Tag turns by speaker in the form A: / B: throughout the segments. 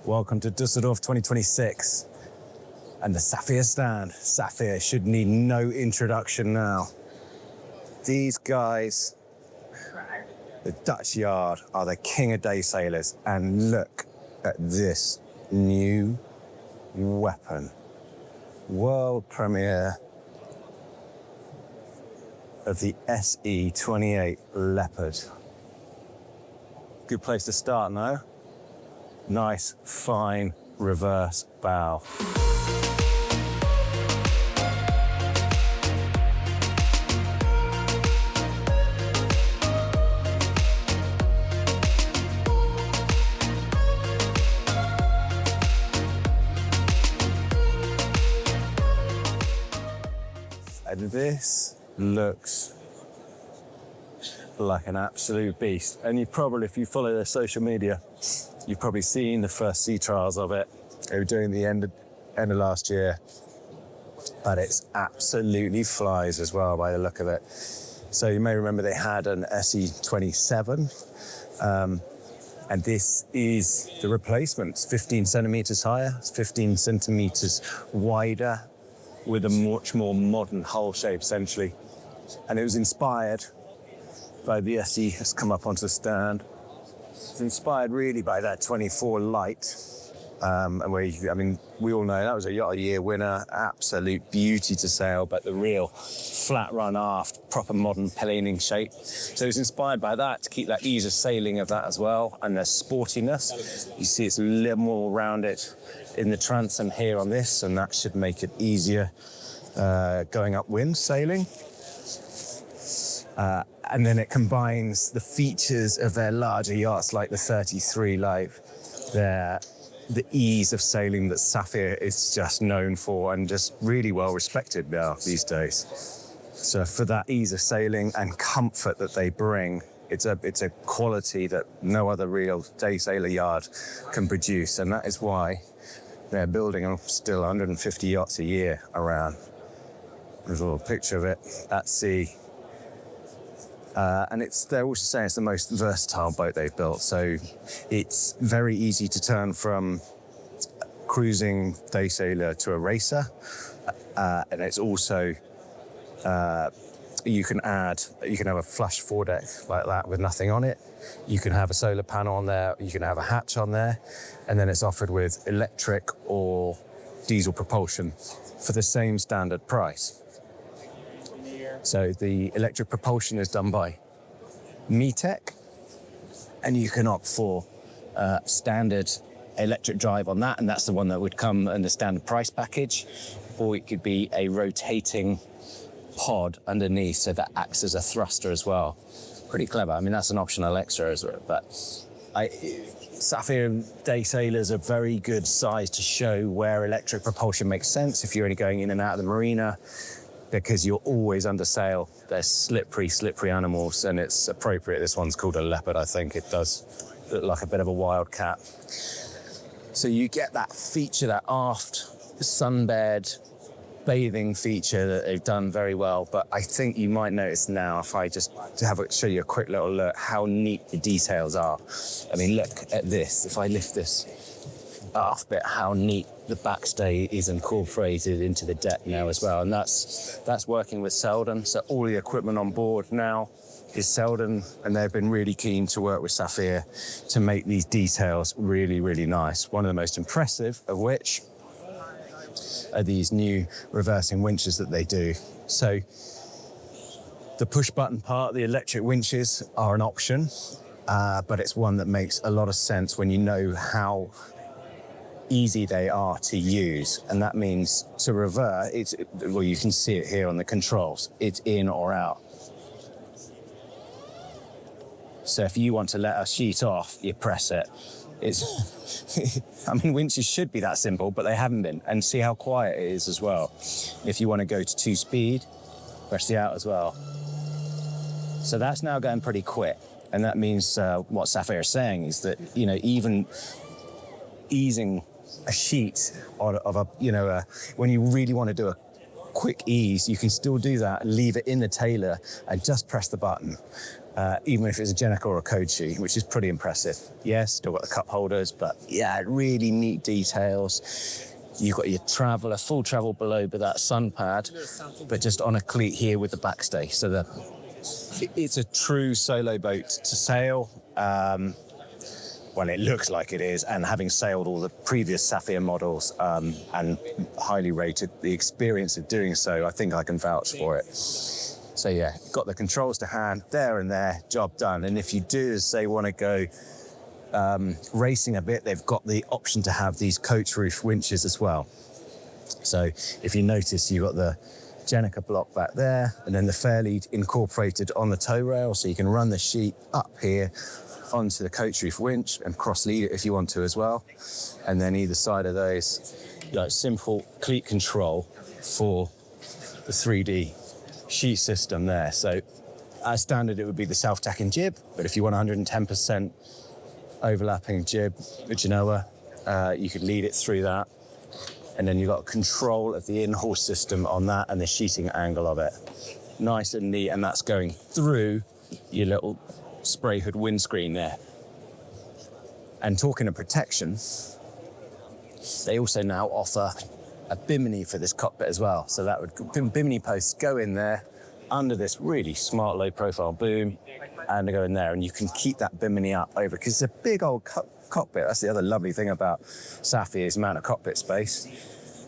A: Welcome to Dusseldorf 2026 and the Saffier stand. Saffier should need no introduction now. These guys, the Dutch yard, are the king of day sailors, and look at this new weapon. World premiere of the SE28 Leopard. Good place to start now. Nice, fine reverse bow. And this looks like an absolute beast. And you've probably, if you follow their social media, you've probably seen the first sea trials of it. They were doing the end of last year, but it's absolutely flies as well by the look of it. So you may remember they had an SE27, and this is the replacement. It's 15 centimeters higher, it's 15 centimeters wider, with a much more modern hull shape, essentially. And it was inspired by the SE has come up onto the stand. It's inspired really by that 24 light, and where we all know that was a Yacht of the Year winner, absolute beauty to sail, but the real flat run aft, proper modern planing shape. So it's inspired by that to keep that ease of sailing of that as well, and the sportiness. You see it's a little more rounded in the transom here on this, and that should make it easier going upwind sailing. And then it combines the features of their larger yachts like the 33 Life, the ease of sailing that Saffier is just known for and just really well respected now these days. So for that ease of sailing and comfort that they bring, it's a quality that no other real day sailor yard can produce, and that is why they're building still 150 yachts a year around. There's a little picture of it at sea. And they're also saying it's the most versatile boat they've built. So it's very easy to turn from cruising day sailor to a racer. And it's also, you can have a flush foredeck like that with nothing on it. You can have a solar panel on there. You can have a hatch on there. And then it's offered with electric or diesel propulsion for the same standard price. So the electric propulsion is done by METEC, and you can opt for standard electric drive on that, and that's the one that would come in the standard price package, or it could be a rotating pod underneath, so that acts as a thruster as well. Pretty clever. I mean, that's an optional extra as well, but Saffier day sailors are very good size to show where electric propulsion makes sense if you're only going in and out of the marina, because you're always under sail. They're slippery animals, and it's appropriate. This one's called a Leopard, I think. It does look like a bit of a wildcat. So you get that feature, that aft sunbed bathing feature that they've done very well. But I think you might notice now, if I just show you a quick little look, how neat the details are. I mean, look at this. If I lift this aft bit, how neat the backstay is incorporated into the deck now as well, and that's working with Selden. So all the equipment on board now is Selden, and they've been really keen to work with Saffier to make these details really, really nice. One of the most impressive of which are these new reversing winches that they do. So the push button part, the electric winches, are an option, but it's one that makes a lot of sense when you know how easy they are to use. And that means to revert, you can see it here on the controls, it's in or out. So if you want to let a sheet off, you press it. Winches should be that simple, but they haven't been. And see how quiet it is as well. If you want to go to 2-speed, press the out as well. So that's now going pretty quick. And that means what Saffier is saying is that, even easing a sheet when you really want to do a quick ease, you can still do that, leave it in the tailor and just press the button. even if it's a Jenica or a code sheet, which is pretty impressive. Yes, still got the cup holders, but yeah, really neat details. You've got your traveller, full travel below with that sun pad, but just on a cleat here with the backstay. So it's a true solo boat to sail. Well, it looks like it is, and having sailed all the previous Saffier models and highly rated the experience of doing so, I think I can vouch for it. So yeah, got the controls to hand, there and there, job done. And if you do, say, want to go racing a bit, they've got the option to have these coach roof winches as well. So if you notice, you've got the Jenica block back there, and then the fair lead incorporated on the tow rail, so you can run the sheet up here onto the coach roof winch and cross lead it if you want to as well. And then either side of those, like simple cleat control for the 3D sheet system there. So as standard, it would be the self-tacking jib, but if you want 110% overlapping jib with Genoa, you could lead it through that. And then you've got control of the in-horse system on that and the sheeting angle of it. Nice and neat, and that's going through your little spray hood windscreen there. And talking of protection, they also now offer a bimini for this cockpit as well. So that would bimini posts go in there under this really smart low profile boom, and they go in there, and you can keep that bimini up over, because it's a big old cockpit. That's the other lovely thing about Saffier's amount of cockpit space.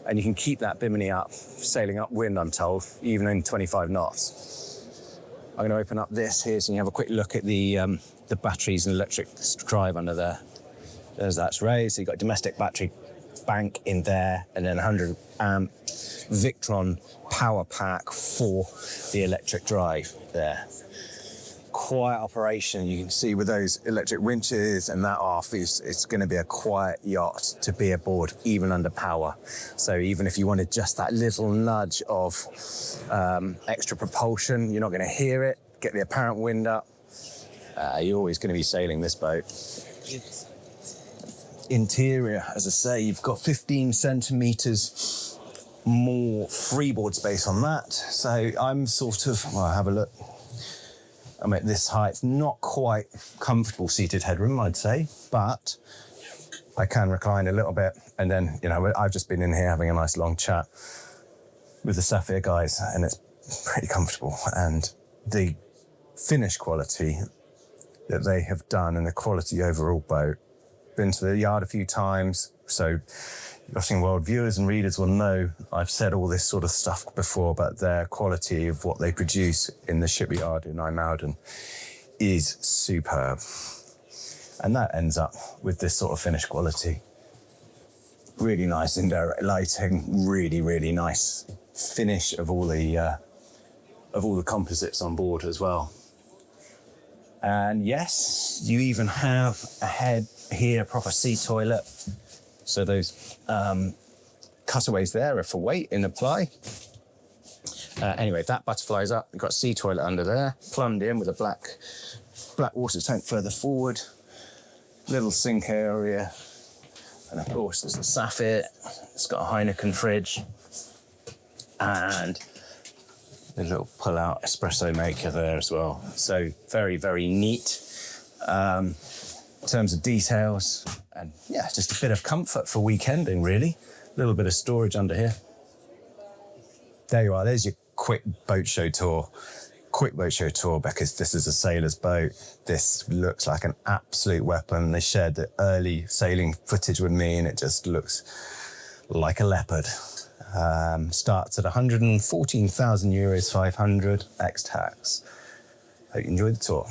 A: And you can keep that bimini up, sailing upwind, I'm told, even in 25 knots. I'm going to open up this here so you can have a quick look at the batteries and electric drive under there. There's that's raised. So you've got domestic battery bank in there, and then 100 amp Victron power pack for the electric drive there. Quiet operation, you can see with those electric winches and that off, it's going to be a quiet yacht to be aboard, even under power. So even if you wanted just that little nudge of extra propulsion, you're not going to hear it. Get the apparent wind up. You're always going to be sailing this boat. Interior, as I say, you've got 15 centimetres more freeboard space on that. So I'm sort of, well, have a look. I'm at this height, not quite comfortable seated headroom, I'd say, but I can recline a little bit. And then, you know, I've just been in here having a nice long chat with the Saffier guys, and it's pretty comfortable. And the finish quality that they have done and the quality overall boat, been to the yard a few times, so Yachting World viewers and readers will know I've said all this sort of stuff before, but their quality of what they produce in the shipyard in IJmuiden is superb. And that ends up with this sort of finish quality. Really nice indirect lighting, really, really nice finish of all the composites on board as well. And yes, you even have a head here, proper sea toilet. So those cutaways there are for weight in the ply. Anyway, that butterflies up. You've got a sea toilet under there, plumbed in with a black water tank further forward. Little sink area. And of course, there's the Saffier. It's got a Heineken fridge. And a little pull-out espresso maker there as well. So very, very neat in terms of details. And yeah, just a bit of comfort for weekending, really. A little bit of storage under here. There you are. There's your quick boat show tour. Quick boat show tour, because this is a sailor's boat. This looks like an absolute weapon. They shared the early sailing footage with me, and it just looks like a Leopard. Starts at 114,000 euros, 500 ex-tax. Hope you enjoyed the tour.